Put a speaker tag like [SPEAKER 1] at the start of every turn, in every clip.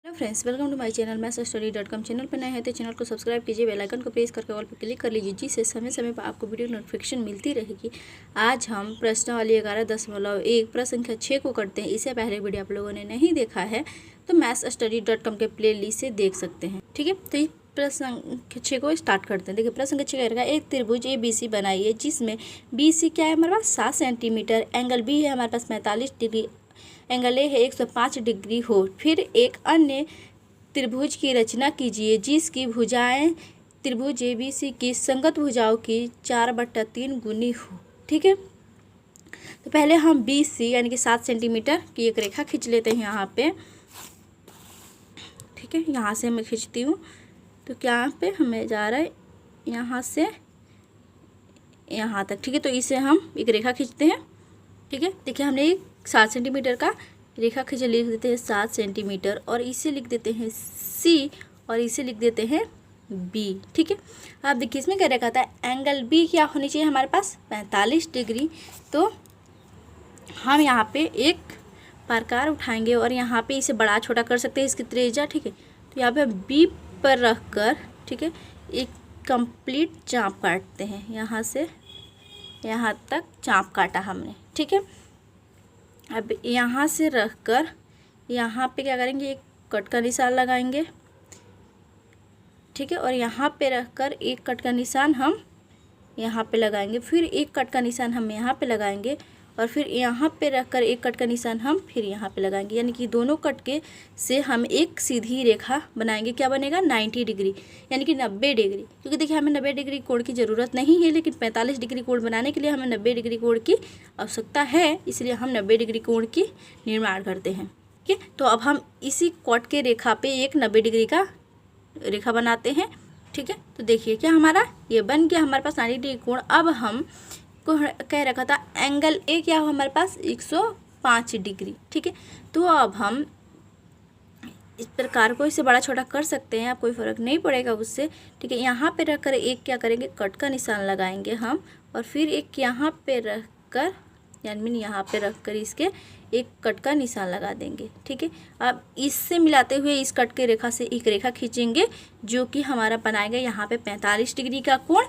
[SPEAKER 1] Hello friends, welcome to my channel mathsstudy.com। Channel पर नए हैं तो चैनल को सब्सक्राइब कीजिए, बेल आइकन को प्रेस करके ऑल पर क्लिक कर लीजिए, जिससे समय समय पर आपको वीडियो नोटिफिकेशन मिलती रहेगी। आज हम प्रश्नावली 11.1 प्रश्न संख्या 6 को करते हैं। इससे पहले वीडियो आप लोगों ने नहीं देखा है तो mathsstudy.com के प्ले लिस्ट से देख सकते हैं। ठीक है, तो ये प्रश्न संख्या 6 को स्टार्ट करते हैं। देखिए, प्रश्न संख्या 6 कहेगा एक त्रिभुज ABC बनाइए जिसमें BC क्या है हमारे पास 7 सेंटीमीटर, एंगल B है हमारे पास 45 डिग्री, एंगल A है 105 डिग्री हो। फिर एक अन्य त्रिभुज की रचना कीजिए जिसकी भुजाएं त्रिभुज ABC की संगत भुजाओं की 4/3 गुनी हो। ठीक है, तो पहले हम BC यानी कि 7 सेंटीमीटर की एक रेखा खींच लेते हैं यहाँ पे। ठीक है, यहाँ से मैं खींचती हूँ तो क्या पे हमें जा रहा है यहाँ से यहाँ तक। ठीक है, तो इसे हम एक रेखा खींचते हैं। ठीक है, देखिए हमने एक 7 सेंटीमीटर का रेखा खींच लिख देते हैं 7 सेंटीमीटर, और इसे लिख देते हैं C और इसे लिख देते हैं B। ठीक है, अब देखिए इसमें क्या रखा था, एंगल B क्या होनी चाहिए हमारे पास 45 डिग्री। तो हम यहाँ पे एक प्रकार उठाएंगे और यहाँ पे इसे बड़ा छोटा कर सकते हैं इसकी त्रिज्या। ठीक है, तो यहाँ पे B पर रख कर, ठीक है, एक कंप्लीट चाप काटते हैं। यहाँ से यहाँ तक चाप काटा हमने। ठीक है, अब यहाँ से रख कर यहाँ पे क्या करेंगे, एक कट का निशान लगाएंगे। ठीक है, और यहाँ पे रख कर एक कट का निशान हम यहाँ पे लगाएंगे, फिर एक कट का निशान हम यहाँ पे लगाएंगे, और फिर यहाँ पे रख कर एक कट का निशान हम फिर यहाँ पे लगाएंगे। यानी कि दोनों कट के से हम एक सीधी रेखा बनाएंगे। क्या बनेगा 90 डिग्री यानी कि 90 डिग्री, क्योंकि देखिए हमें 90 डिग्री कोण की ज़रूरत नहीं है, लेकिन 45 डिग्री कोण बनाने के लिए हमें 90 डिग्री कोण की आवश्यकता है, इसलिए हम 90 डिग्री कोण की निर्माण करते हैं। ठीक है, तो अब हम इसी कट के रेखा पे एक 90 डिग्री का रेखा बनाते हैं। ठीक है, तो देखिए क्या हमारा ये बन गया हमारे पास 90 डिग्री कोण। अब हम को कह रखा था एंगल A क्या हो हमारे पास 105 डिग्री। ठीक है, तो अब हम इस प्रकार को इसे बड़ा छोटा कर सकते हैं, आप कोई फ़र्क नहीं पड़ेगा उससे। ठीक है, यहाँ पे रख कर एक क्या करेंगे, कट का निशान लगाएंगे हम, और फिर एक यहाँ पे रख कर यानी यहाँ पे रख कर इसके एक कट का निशान लगा देंगे। ठीक है, अब इससे मिलाते हुए इस कट के रेखा से एक रेखा खींचेंगे जो कि हमारा बनाएगा यहाँ पे 45 डिग्री का कोण।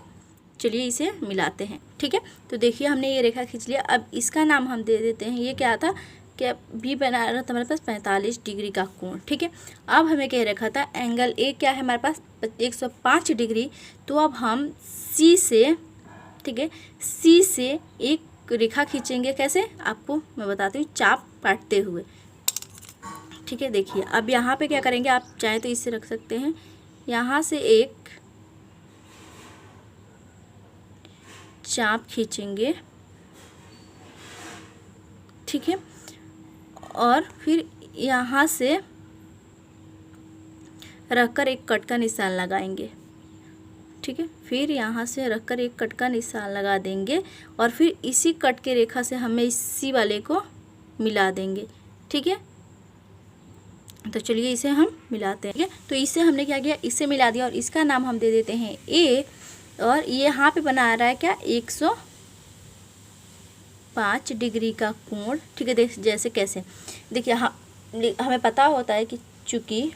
[SPEAKER 1] चलिए इसे मिलाते हैं। ठीक है, तो देखिए हमने ये रेखा खींच लिया। अब इसका नाम हम दे देते हैं, ये क्या था, क्या भी बना रहा था हमारे पास 45 डिग्री का कोण। ठीक है, अब हमें क्या रखा था, एंगल A क्या है हमारे पास 105 डिग्री। तो अब हम C से, ठीक है, C से एक रेखा खींचेंगे। कैसे आपको मैं बताती हूँ, चाप काटते हुए। ठीक है, देखिए अब यहाँ पे क्या करेंगे, आप चाहें तो इससे रख सकते हैं, यहाँ से एक चाप खींचेंगे। ठीक है, और फिर यहाँ से रखकर एक कट का निशान लगाएंगे। ठीक है, फिर यहाँ से रखकर एक कट का निशान लगा देंगे, और फिर इसी कट के रेखा से हमें इसी वाले को मिला देंगे। ठीक है, तो चलिए इसे हम मिलाते हैं। ठीक है, तो इसे हमने क्या किया, इसे मिला दिया और इसका नाम हम दे देते हैं A, और ये यहाँ पे बना रहा है क्या 105 डिग्री का कोण। ठीक है, जैसे कैसे देखिए हमें पता होता है कि चूँकि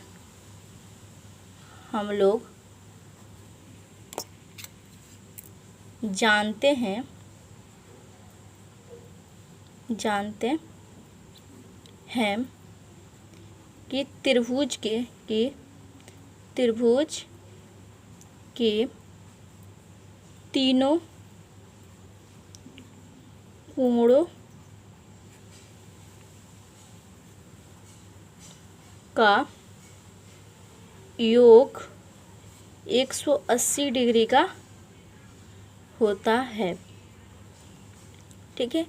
[SPEAKER 1] हम लोग जानते हैं कि त्रिभुज के तीनों कोणों का योग 180 डिग्री का होता है। ठीक है,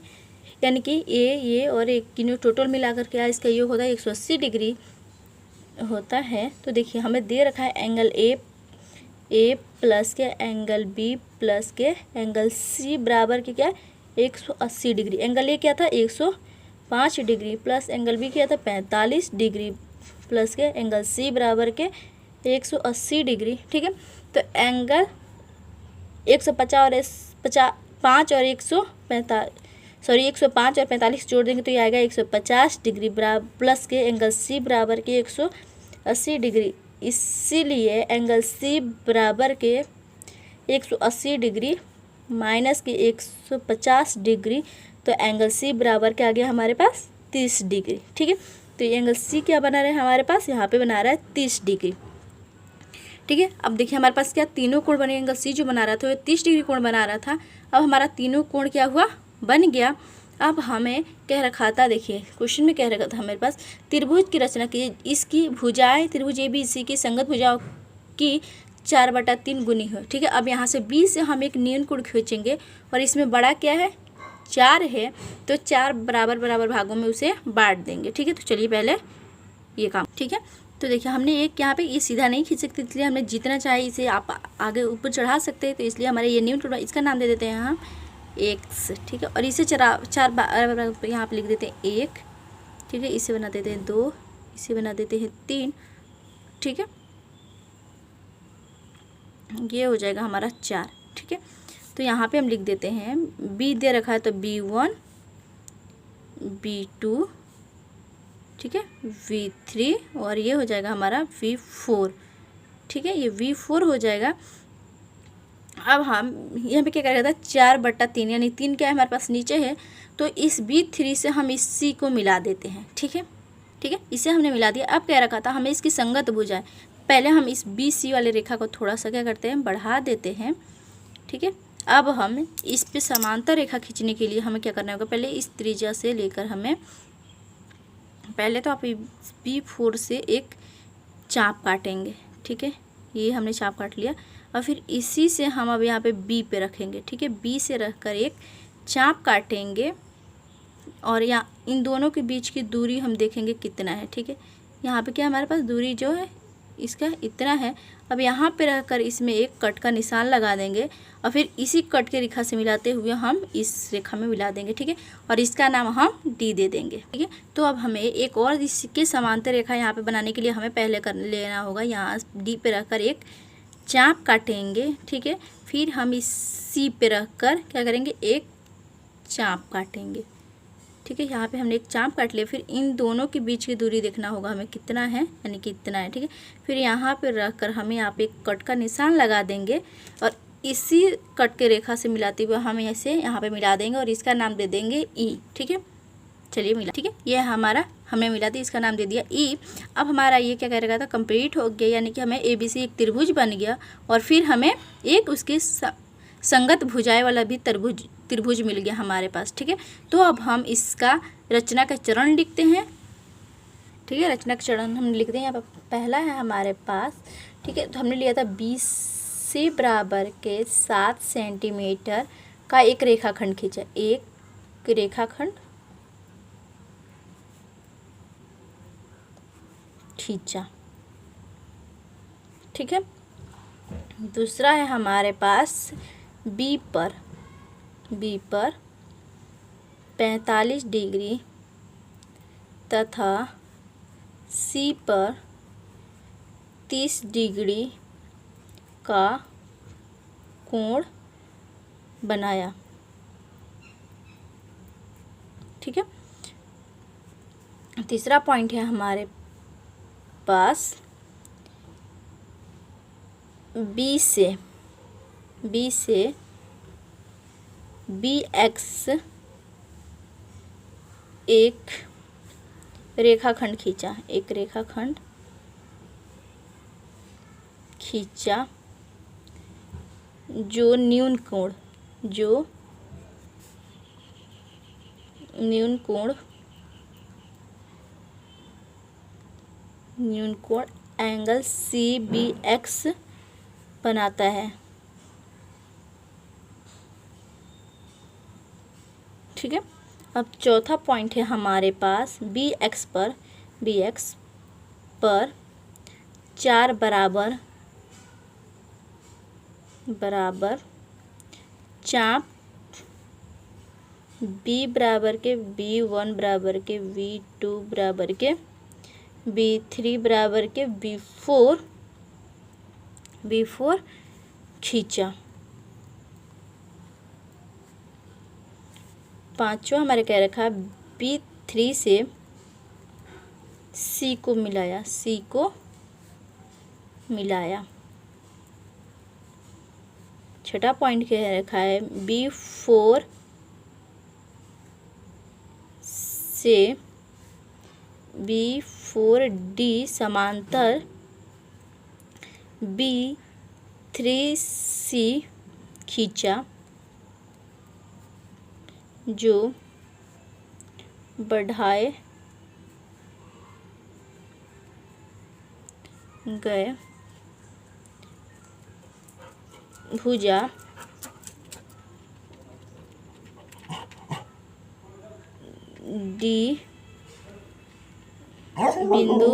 [SPEAKER 1] यानी कि ये और एक तीनों टोटल मिलाकर के इसका योग होता है 180 डिग्री होता है। तो देखिए हमें दे रखा है एंगल A प्लस के एंगल B प्लस के एंगल C बराबर के क्या 180 डिग्री। एंगल A क्या था 105 डिग्री प्लस एंगल B क्या था 45 डिग्री प्लस के एंगल C बराबर के 180 डिग्री। ठीक है, तो एंगल 150 और 5 और 105 और 45 जोड़ देंगे तो ये आएगा 150 डिग्री बराबर प्लस के एंगल C बराबर के 80 डिग्री, इसीलिए एंगल सी बराबर के 180 डिग्री माइनस के 150 डिग्री, तो एंगल सी बराबर के आ गया हमारे पास 30 डिग्री। ठीक है, तो ये एंगल सी क्या बना रहा है हमारे पास, यहाँ पे बना रहा है 30 डिग्री। ठीक है, अब देखिए हमारे पास क्या तीनों कोण बने। एंगल सी जो बना रहा था वो 30 डिग्री कोण बना रहा था। अब हमारा तीनों कोण क्या हुआ, बन गया। अब हमें कह रखा था, देखिए क्वेश्चन में कह रखा था हमारे पास त्रिभुज की रचना की, इसकी भुजाएं त्रिभुज ABC की संगत भुजाओं की 4/3 गुनी हो। ठीक है, अब यहाँ से B से हम एक न्यून कोण खींचेंगे और इसमें बड़ा क्या है 4 है, तो 4 बराबर बराबर भागों में उसे बांट देंगे। ठीक है, तो चलिए पहले ये काम। ठीक है, तो देखिए हमने एक यहाँ पे ये सीधा नहीं खींच सकते, इसलिए हमने जितना चाहे इसे आप आगे ऊपर चढ़ा सकते हैं, तो इसलिए हमारे ये न्यून टूटा, इसका नाम दे देते हैं हम x। ठीक है, और इसे 4 यहाँ पे लिख देते हैं 1। ठीक है, इसे बना देते हैं 2, इसे बना देते हैं 3। ठीक है, ये हो जाएगा हमारा 4। ठीक है, तो यहाँ पे हम लिख देते हैं b दे रखा है तो B1 B2, ठीक है, V3 और ये हो जाएगा हमारा V4। ठीक है, ये V4 हो जाएगा। अब हम यहाँ पे क्या करेगा था 4/3, यानी 3 क्या है हमारे पास नीचे है, तो इस B3 से हम इस C को मिला देते हैं। ठीक है, ठीक है, इसे हमने मिला दिया। अब कह रखा था हमें इसकी संगत भुजाएं, पहले हम इस BC वाले रेखा को थोड़ा सा क्या करते हैं बढ़ा देते हैं। ठीक है, अब हम इस पे समांतर रेखा खींचने के लिए हमें क्या करना होगा, पहले इस त्रिज्या से लेकर हमें पहले तो आप B4 से एक चाप काटेंगे। ठीक है, ये हमने चाप काट लिया और फिर इसी से हम अब यहाँ पे B पे रखेंगे। ठीक है, B से रखकर एक चाप काटेंगे और यहाँ इन दोनों के बीच की दूरी हम देखेंगे कितना है। ठीक है, यहाँ पे क्या हमारे पास दूरी जो है इसका इतना है। अब यहाँ पे रहकर इसमें एक कट का निशान लगा देंगे और फिर इसी कट के रेखा से मिलाते हुए हम इस रेखा में मिला देंगे। ठीक है, और इसका नाम हम D दे देंगे। ठीक है, तो अब हमें एक और इसके समांतर रेखा यहाँ पे बनाने के लिए हमें पहले कर लेना होगा, यहाँ D पे रखकर एक चाप काटेंगे। ठीक है, फिर हम इस C पे रखकर क्या करेंगे एक चाप काटेंगे। ठीक है, यहाँ पे हमने एक चाप काट लिया। फिर इन दोनों के बीच की दूरी देखना होगा हमें कितना है, यानी कि इतना है। ठीक है, फिर यहाँ पे रखकर हमें यहाँ पे एक कट का निशान लगा देंगे और इसी कट के रेखा से मिलाते हुए हम इसे यहाँ पे मिला देंगे और इसका नाम दे देंगे E। ठीक है, चलिए मिला। ठीक है, ये हमारा हमने मिला दिया, इसका नाम दे दिया E। अब हमारा ये क्या कह रहा था कंप्लीट हो गया, यानी कि हमें ABC एक त्रिभुज बन गया और फिर हमें एक उसकी संगत भुजाएं वाला भी त्रिभुज मिल गया हमारे पास। ठीक है, तो अब हम इसका रचना का चरण लिखते हैं। ठीक है, रचना का चरण हम लिखते हैं। यहाँ पर पहला है हमारे पास। ठीक है, तो हमने लिया था BC बराबर के 7 सेंटीमीटर का एक रेखाखंड खींचा, एक रेखाखंड खींचा। ठीक है, दूसरा है हमारे पास B पर 45 डिग्री तथा C पर 30 डिग्री का कोण बनाया। ठीक है, तीसरा पॉइंट है हमारे पास B से BX एक रेखाखंड खींचा, एक रेखाखंड खींचा जो न्यून कोण एंगल CBX बनाता है। ठीक है, अब चौथा पॉइंट है हमारे पास BX पर 4 बराबर चाप B बराबर के B1 बराबर के V2 बराबर के B3 बराबर के B4 खींचा। पांचवा हमारे कह रखा B3 से C को मिलाया, C को मिलाया। छठा पॉइंट क्या रखा है, B4 से B4D समांतर B3C खींचा, जो बढ़ाए गए भुजा D बिंदु,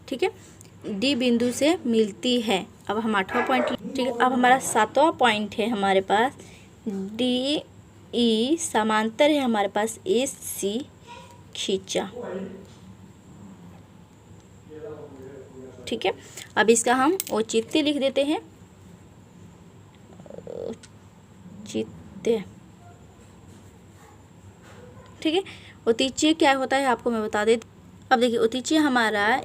[SPEAKER 1] ठीक है, D बिंदु से मिलती है। अब हम 8वां पॉइंट, ठीक है। अब हमारा 7वां पॉइंट है हमारे पास DE समांतर है हमारे पास AC खींचा, ठीक है। अब इसका हम औचित्य लिख देते हैं, औचित्य, ठीक है। औचित्य क्या होता है आपको मैं बता देती। अब देखिए औचित्य हमारा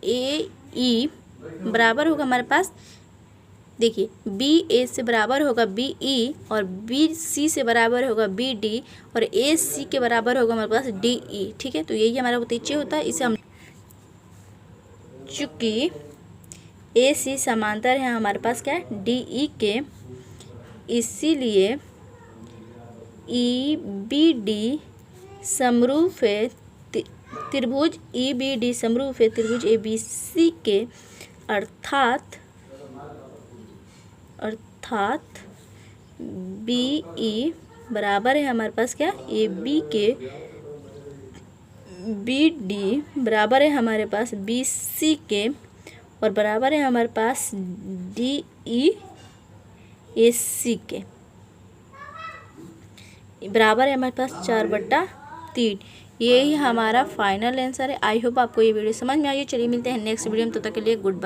[SPEAKER 1] AE बराबर होगा हमारे पास, देखिए BA से बराबर होगा BE और BC से बराबर होगा BD और AC के बराबर होगा हमारे पास DE, ठीक है। तो यही हमारा औचित्य होता है। इसे हम, चूँकि AC समांतर है हमारे पास क्या है DE के, इसीलिए EBD समरूप है त्रिभुज EBD समरूप है त्रिभुज ABC के, अर्थात BE बराबर है हमारे पास क्या AB के, BD बराबर है हमारे पास BC के और बराबर है हमारे पास DE AC के, बराबर है हमारे पास 4/3। यही हमारा फाइनल आंसर है। आई होप आपको ये वीडियो समझ में आई। चलिए मिलते हैं नेक्स्ट वीडियो में, तब तक के लिए गुड बाय।